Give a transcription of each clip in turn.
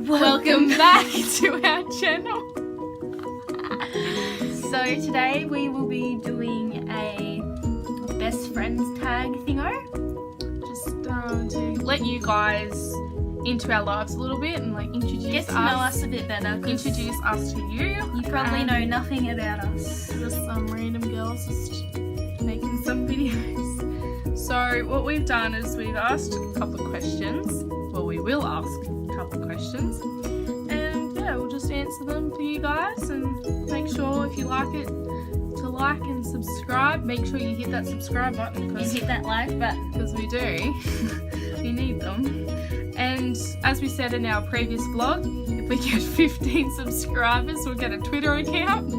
Welcome back to our channel. So today we will be doing a best friends tag thingo. Just to let you guys into our lives a little bit and like Get to know us a bit better. Introduce us to you. You probably know nothing about us. Just some random girls just making some videos. So what we've done is we've asked a couple of questions. Well, we will ask a couple of questions. And yeah, we'll just answer them for you guys and make sure if you like it to like and subscribe. Make sure you hit that subscribe button. And hit that like button. Because we do. We need them. And as we said in our previous vlog, if we get 15 subscribers, we'll get a Twitter account.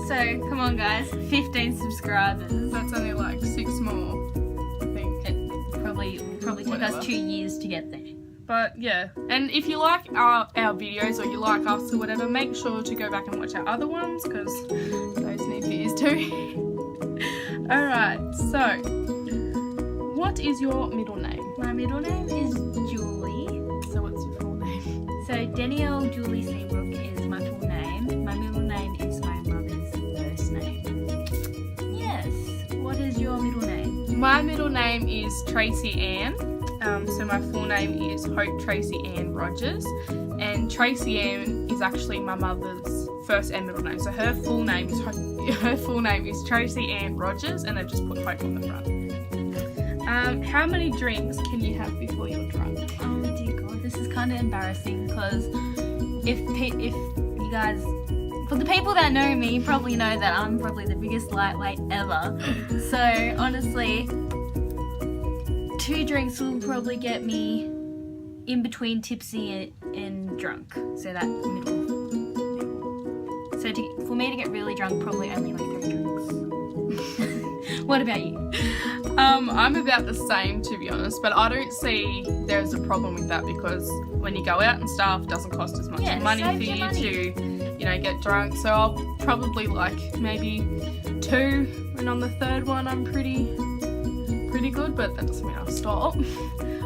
So come on guys, 15 subscribers. That's only like 6 more, I think. It probably took us 2 years to get there. But yeah, and if you like our videos or you like us or whatever, make sure to go back and watch our other ones because those need views too. Alright, so what is your middle name? My middle name is Julie. So what's your full name? So Danielle Julie Seabrook is my full name. My middle name is my mother's first name. Yes. What is your middle name? My middle name is Tracy Ann. So my full name is Hope Tracy Ann Rogers, and Tracy Ann is actually my mother's first and middle name. So her full name is Tracy Ann Rogers, and they've just put Hope on the front. How many drinks can you have before you're drunk? Oh dear God, this is kind of embarrassing because if you guys, for the people that know me, you probably know that I'm probably the biggest lightweight ever. So honestly, 2 drinks will probably get me in between tipsy and drunk. So that middle. So for me to get really drunk, probably only like 3 drinks. What about you? I'm about the same, to be honest, but I don't see there's a problem with that because when you go out and stuff, it doesn't cost as much money for you to, get drunk. So I'll probably like maybe 2, and on the 3rd one I'm pretty good, but that doesn't mean I'll stop.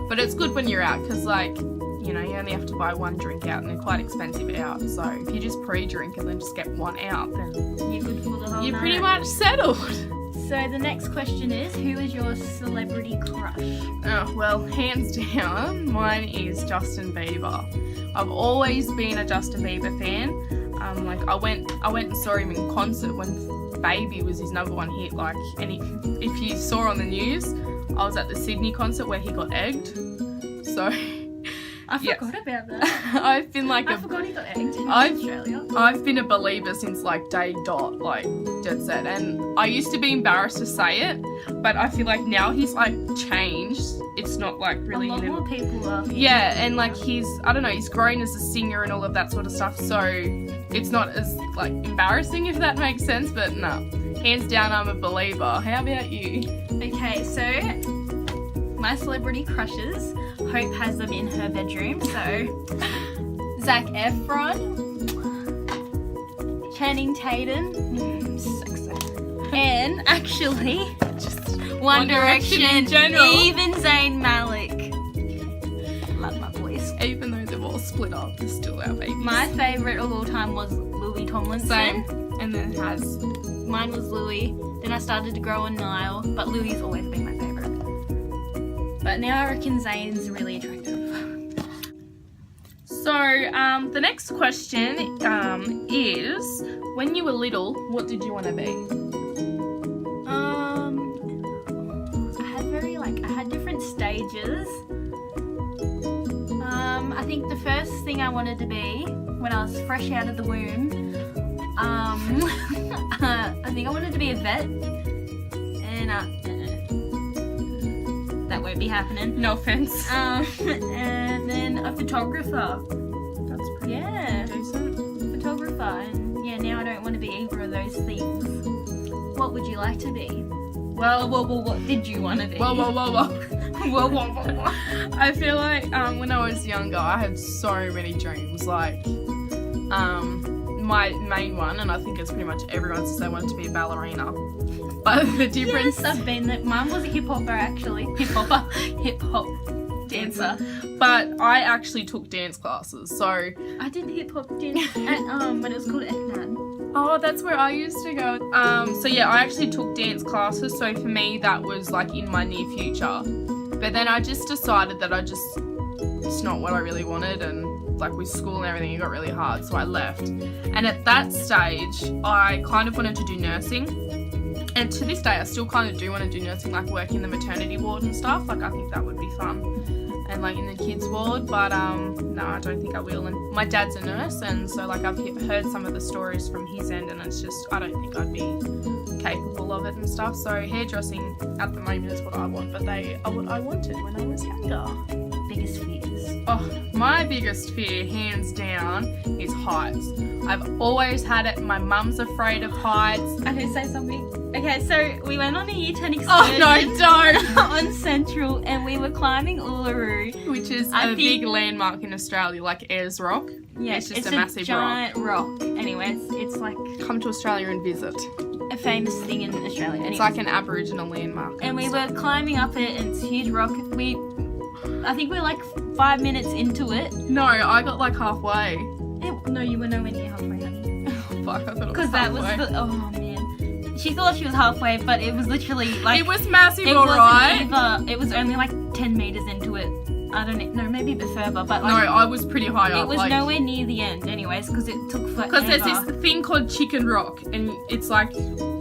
But it's good when you're out because like, you only have to buy 1 drink out and they're quite expensive out. So if you just pre-drink and then just get 1 out, then you're good for the whole you're night. pretty much settled. So the next question is, who is your celebrity crush? Oh, well, hands down, mine is Justin Bieber. I've always been a Justin Bieber fan. Like I went and saw him in concert when Baby was his #1 hit. Like, and if you saw on the news, I was at the Sydney concert where he got egged. So I forgot about that. I've been like I forgot he got egged in Australia. I've been a believer since like day dot, like dead set. And I used to be embarrassed to say it, but I feel like now he's like changed. It's not like really. A lot more people are. Yeah, and like he's grown as a singer and all of that sort of stuff. So it's not as like embarrassing, if that makes sense. But no, hands down, I'm a believer. How about you? Okay, so my celebrity crushes. Hope has them in her bedroom. So Zac Efron, Channing Tatum, and actually just One Direction in general. Even Zayn Malik. Love my boys. Even though they've all split up, they're still our babies. My favourite of all time was Louis Tomlinson. Same. And then Mine was Louis. Then I started to grow on Niall, but Louis has always been my favourite. But now I reckon Zayn's really attractive. So, the next question is, when you were little, what did you want to be? I had different stages. I think the first thing I wanted to be when I was fresh out of the womb, I think I wanted to be a vet, and that won't be happening. No offense. And then a photographer. That's pretty decent. Photographer, and yeah, now I don't want to be either of those things. What would you like to be? Well, what did you want to be? Whoa. I feel like when I was younger, I had so many dreams. Like, my main one, and I think it's pretty much everyone's, is they wanted to be a ballerina. But the difference... Yes, I've been that. Mine was a hip-hopper, actually. Hip-hop dancer. But I actually took dance classes, so... I did hip-hop dance at, when it was called FNAD. Oh, that's where I used to go. So yeah, I actually took dance classes, so for me that was like in my near future. But then I just decided that it's not what I really wanted, and like with school and everything it got really hard, so I left. And at that stage I kind of wanted to do nursing, and to this day I still kind of do want to do nursing, like work in the maternity ward and stuff. Like I think that would be fun, and like in the kids ward, but no, I don't think I will. And my dad's a nurse, and so like I've heard some of the stories from his end, and it's just I don't think I'd be capable of it and stuff. So hairdressing at the moment is what I want, but they are what I wanted when I was younger. Biggest fears. Oh, my biggest fear, hands down, is heights. I've always had it. My mum's afraid of heights. Okay, say something. Okay, so we went on a year 10 excursion. Oh no, don't! On Central, and we were climbing Uluru, which is a big landmark in Australia, like Ayers Rock. Yeah, it's just a massive giant rock. Anyway, it's like come to Australia and visit. A famous thing in Australia. Anyways. It's like an Aboriginal landmark. And we were climbing up it, and it's a huge rock. I think we're like 5 minutes into it. No, I got like halfway. No, you were nowhere near halfway, honey. Oh, fuck, I thought it was because that was the, oh man. She thought she was halfway, but it was literally like... It was massive, alright? It was only like 10 metres into it. I don't know, maybe a bit further, but like... No, I was pretty high up. It was nowhere near the end anyways, because it took forever. Because there's this thing called Chicken Rock, and it's like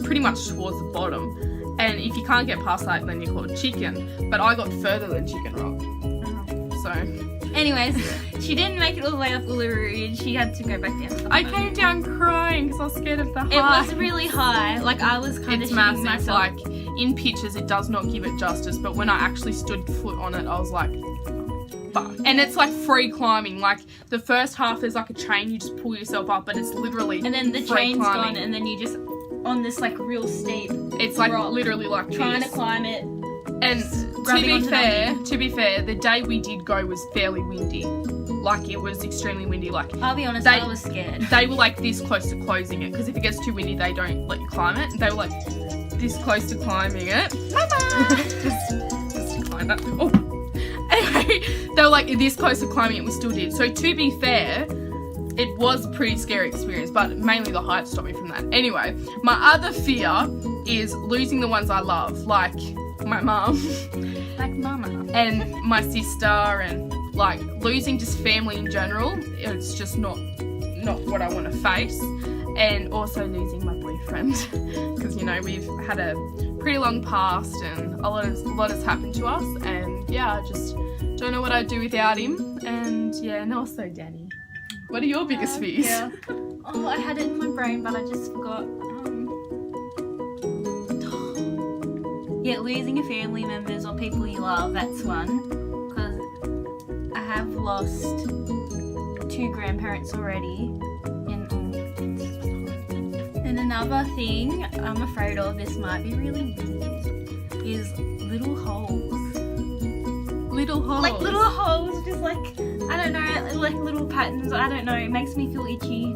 pretty much towards the bottom. And if you can't get past that, then you're called Chicken. But I got further than Chicken Rock. So... Anyways, she didn't make it all the way up Uluru, and she had to go back down. I came down crying because I was scared of the height. It was really high. Like, I was kind of shitting massive. myself. Like, in pictures, it does not give it justice, but when I actually stood foot on it, I was like, fuck. And it's like free climbing. Like, the first half, there's like a chain, you just pull yourself up, but it's literally and then the chain's gone, and then you just, on this like real steep it's like rock, literally like trying to climb it. And to be fair, the day we did go was fairly windy. Like, it was extremely windy. Like, I'll be honest, I was scared. They were like this close to closing it, because if it gets too windy, they don't let you climb it. They were like this close to climbing it. just climb that. Oh. Anyway, they were like this close to climbing it. We still did. So to be fair, it was a pretty scary experience, but mainly the height stopped me from that. Anyway, my other fear is losing the ones I love, like my mum. Like mama. And my sister, and like losing just family in general. It's just not what I want to face. And also losing my boyfriend, because you know we've had a pretty long past, and a lot has happened to us, and yeah, I just don't know what I'd do without him. And yeah, and also Danny. What are your biggest fears? Yeah. Oh, I had it in my brain, but I just forgot. Yeah, losing your family members or people you love, that's one. Because I have lost 2 grandparents already. And another thing I'm afraid of, this might be really weird, is little holes. Little holes? Like little holes, just like, I don't know, like little patterns, I don't know, it makes me feel itchy.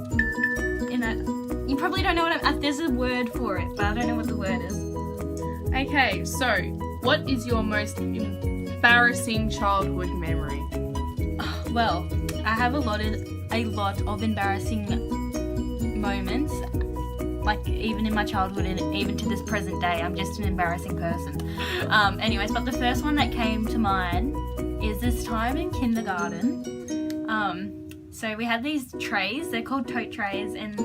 You probably don't know what there's a word for it, but I don't know what the word is. Okay, so what is your most embarrassing childhood memory? Well, I have a lot of embarrassing moments, like even in my childhood and even to this present day. I'm just an embarrassing person. Anyways, but the first one that came to mind is this time in kindergarten. So we had these trays, they're called tote trays, and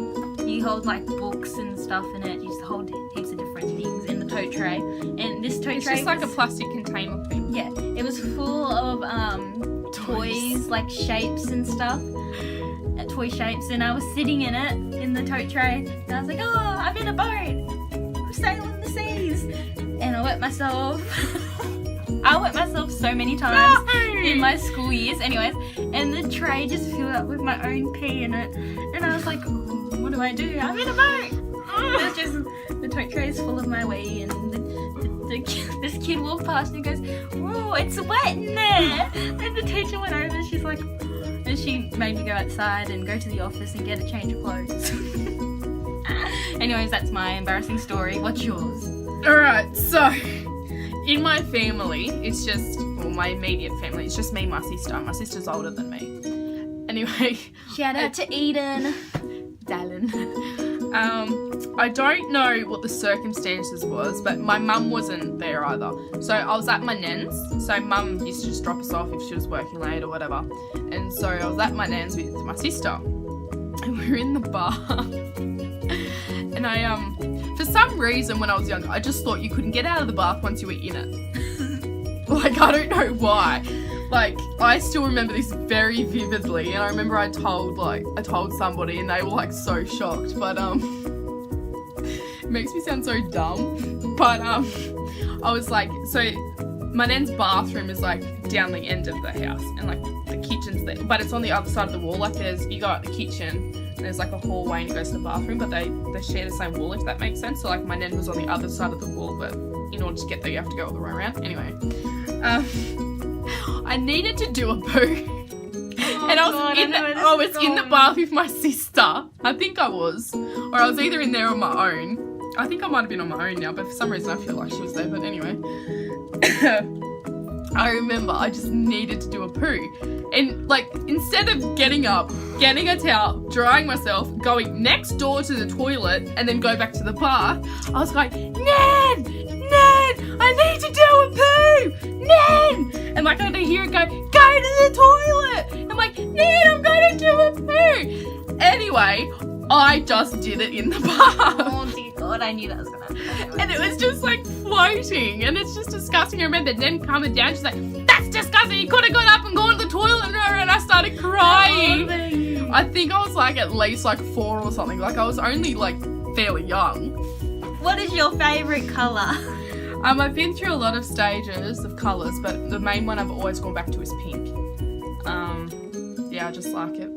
you hold like books and stuff in it. You just hold heaps of different things in the tote tray. And this tote tray just like a plastic container thing. Yeah, it was full of toys, like shapes and stuff. Toy shapes, and I was sitting in it, in the tote tray, and I was like, oh, I'm in a boat. I'm sailing the seas. And I wet myself. I wet myself so many times in my school years. Anyways, and the tray just filled up with my own pee in it. And I was like, what do I do? I'm in a boat. It's just, the tote tray is full of my wee, and this kid walked past and goes, oh, it's wet in there. And the teacher went over and she's like, and she made me go outside and go to the office and get a change of clothes. Anyways, that's my embarrassing story. What's yours? Alright, so in my family, it's just well, my immediate family. It's just me and my sister. My sister's older than me. Anyway. Shout out to Eden. Dallin. I don't know what the circumstances was, but my mum wasn't there either. So I was at my nan's. So mum used to just drop us off if she was working late or whatever. And so I was at my nan's with my sister. And we were in the bar. And I, for some reason when I was younger, I just thought you couldn't get out of the bath once you were in it. Like, I don't know why. Like, I still remember this very vividly, and I remember I told somebody, and they were like so shocked, but it makes me sound so dumb, but I was like, so my nan's bathroom is like down the end of the house, and like the kitchen's there, but it's on the other side of the wall. Like you go out the kitchen, and there's like a hallway, and it goes to the bathroom, but they share the same wall, if that makes sense. So like my nan was on the other side of the wall, but in order to get there, you have to go all the way around. Anyway, I needed to do a poo. And I was in the bath with my sister. I think I was. Or I was either in there on my own. I think I might have been on my own now, but for some reason I feel like she was there. But anyway. I remember I just needed to do a poo. And like, instead of getting up, getting a towel, drying myself, going next door to the toilet, and then go back to the bath, I was like, Nan! I need to do a poo! Nan! And like I could hear it go to the toilet! I'm like, Nan, I'm going to do a poo! Anyway, I just did it in the bath. Oh dear God, I knew that was going to happen. And it was just like floating, and it's just disgusting. I remember Nan coming down, she's like, that's disgusting, you could have got up and gone to the toilet, and I started crying. I think I was like at least like 4 or something, like I was only like fairly young. What is your favourite colour? I've been through a lot of stages of colours, but the main one I've always gone back to is pink. Yeah, I just like it.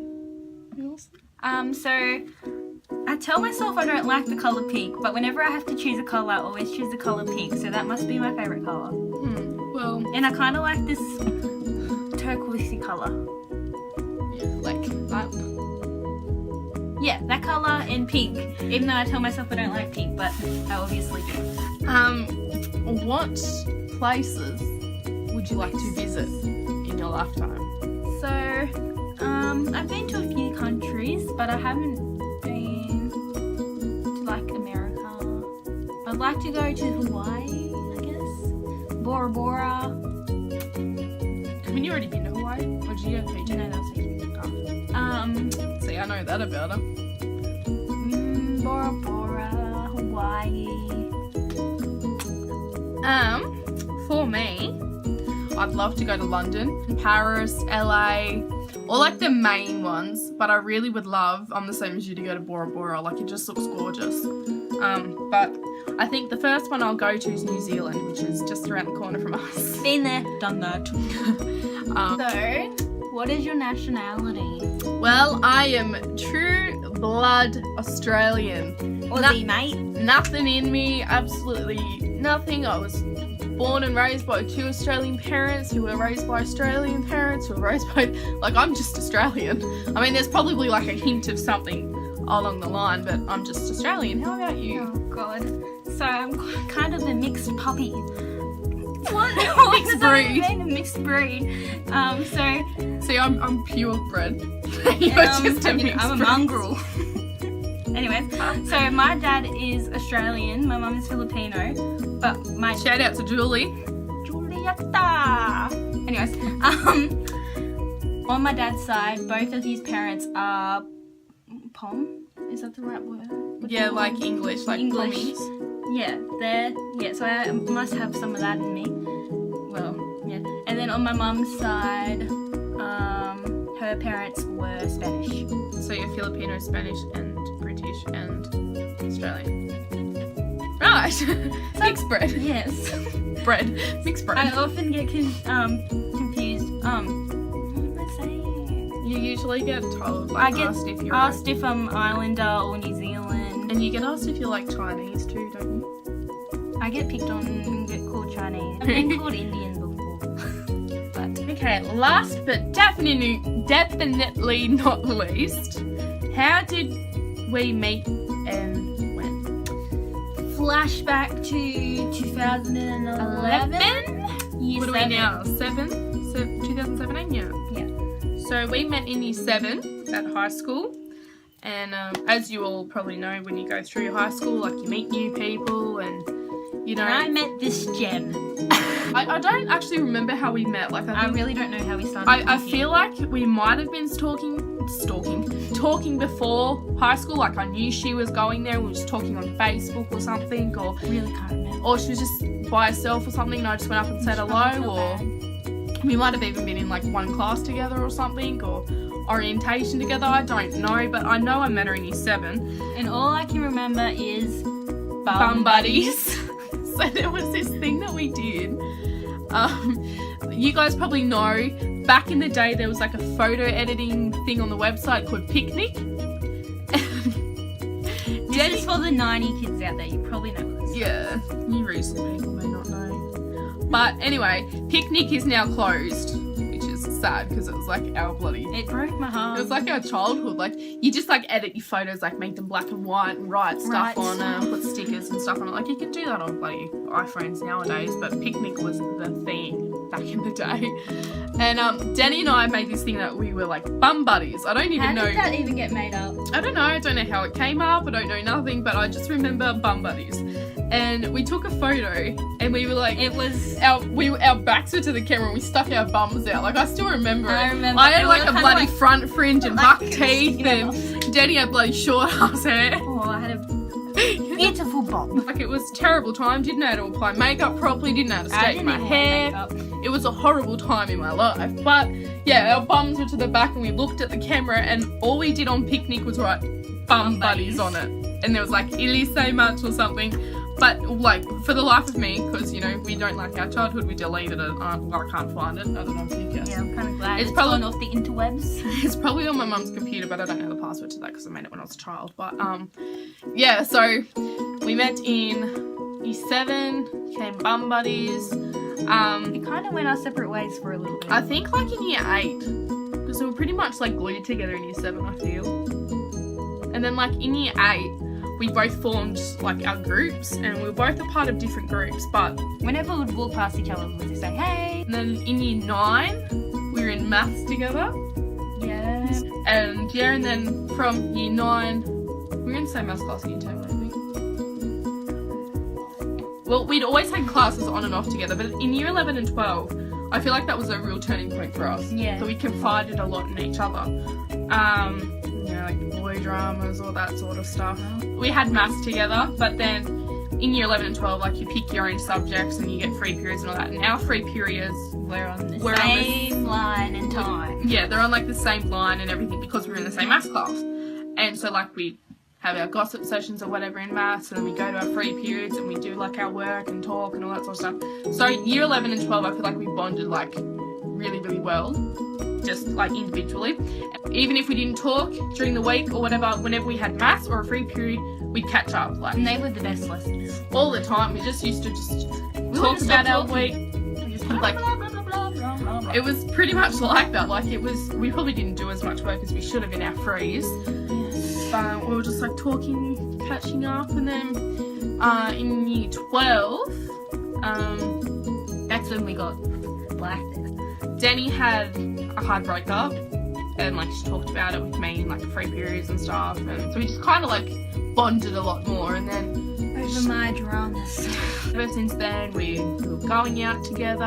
So I tell myself I don't like the colour pink, but whenever I have to choose a colour, I always choose the colour pink, so that must be my favourite colour. Well, and I kind of like this turquoisey colour. Like that? Yeah, that colour and pink, even though I tell myself I don't like pink, but I obviously do. What places would you like to visit in your lifetime? So, I've been to a few countries, but I haven't been to like America. I'd like to go to Hawaii, I guess. Bora Bora. I mean, you already been to Hawaii? Or did you go to Fiji? No, that's Fiji. See, I know that about her. Bora Bora, Hawaii. For me, I'd love to go to London, Paris, LA, or like the main ones, but I really would love, I'm the same as you, to go to Bora Bora, like it just looks gorgeous. But I think the first one I'll go to is New Zealand, which is just around the corner from us. Been there, done that. So, what is your nationality? Well, I am true blood Australian. Aussie, mate. Nothing in me, absolutely nothing. I was born and raised by 2 Australian parents who were raised by Australian parents who were raised by, like, I'm just Australian. I mean, there's probably like a hint of something along the line, but I'm just Australian. How about you? Oh God. So I'm kind of a mixed puppy. What? Mixed breed. A mixed breed. See, I'm purebred. You're just a mixed I'm a breed. mongrel. Anyways, so my dad is Australian, my mum is Filipino, but my shout out to Julie. Julieta. Anyways, on my dad's side, both of his parents are Pom. Is that the right word? Yeah, like English, like English. Pommies. Yeah, so I must have some of that in me. Well, yeah. And then on my mum's side, her parents were Spanish. So you're Filipino, Spanish, and British, and Australian. Right. Mixed bread. Yes. Bread. Mixed bread. I often get confused. What am I saying? You usually get told, like, I get asked if I'm Islander or New Zealand. And you get asked if you're like Chinese too, don't you? I get picked on and get called Chinese. I've been called Indian before. Okay, last but definitely not least, how did we meet and when? Flashback to 2011. What are we now? 2017, yeah. Yeah. So we met in year 7 at high school. And as you all probably know, when you go through high school, like you meet new people and, you know. And I met this gem. I don't actually remember how we met. Like I really don't know how we started. I feel like we might have been talking before high school. Like I knew she was going there and we were just talking on Facebook or something, or really can't remember. Or she was just by herself or something and I just went up and said hello, or we might have even been in like one class together or something, or orientation together. I don't know, but I know I met her in year 7. And all I can remember is bum buddies. So there was this thing that we did. You guys probably know, back in the day there was like a photo editing thing on the website called Picnic. This is for the 90 kids out there, you probably know what this is. Yeah, new recent people may not know. But anyway, Picnic is now closed, which is sad because it was like our bloody... It broke my heart. It was like our childhood. Like, you just like edit your photos, like make them black and white and write stuff on them, put stickers and stuff on it. Like, you can do that on bloody iPhones nowadays, but Picnic was the thing back in the day. And Danny and I made this thing that we were like bum buddies. I don't even know. How did that even get made up? I don't know. I don't know how it came up. I don't know nothing, but I just remember bum buddies. And we took a photo and we were like, it was our backs were to the camera and we stuck our bums out. Like, I still remember it. I remember. I had like a bloody front fringe and buck like teeth, and Danny had bloody short ass hair. Oh, I had a beautiful bob. Like, it was a terrible time. Didn't know how to apply makeup properly. Didn't know how to straighten my hair. It was a horrible time in my life. But yeah, our bums were to the back and we looked at the camera and all we did on Picnic was write bum buddies on it. And there was like Illy so much or something. But like, for the life of me, because you know we don't like our childhood, we deleted it. Well, I can't find it. I don't know if you can. Yeah, I'm kind of glad it's probably gone off the interwebs. It's probably on my mum's computer, but I don't know the password to that because I made it when I was a child. But yeah. So we met in year 7, became bum buddies. We kind of went our separate ways for a little bit. I think like in year 8, because we were pretty much like glued together in year 7. I feel. And then like in year 8. We both formed like our groups and we were both a part of different groups, but whenever we'd walk past each other we'd say hey. And then in year 9 we were in maths together. Yeah. And yeah, and then from year 9 we were in the same maths class in year 10, I think. Well, we'd always had classes on and off together, but in year 11 and 12 I feel like that was a real turning point for us. Yeah. So we confided a lot in each other. You know, like boy dramas, all that sort of stuff. We had maths together, but then in year 11 and 12, like you pick your own subjects and you get free periods and all that. And our free periods we're on the same line and time. Yeah, they're on like the same line and everything because we're in the same maths class. And so like we have our gossip sessions or whatever in maths, and then we go to our free periods and we do like our work and talk and all that sort of stuff. So year 11 and 12, I feel like we bonded like really, really well. Just like individually. Even if we didn't talk during the week or whatever, whenever we had maths or a free period, we'd catch up. Like, and they were the best lessons. All the time. We just used to talk about our week. Like, it was pretty much like that. Like, it was, we probably didn't do as much work as we should have in our frees. But we were just like talking, catching up, and then in year 12, that's when we got blacked. Danny had a hard breakup and like she talked about it with me in like free periods and stuff, and so we just kind of like bonded a lot more. And then over my dramas, ever since then we were going out together,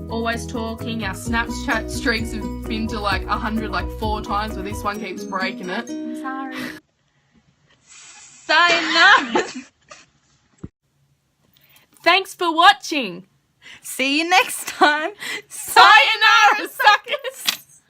always talking. Our Snapchat streaks have been to like 100 like 4 times, but this one keeps breaking it. I'm sorry. Sayonara. Thanks for watching. See you next time. Sayonara, suckers!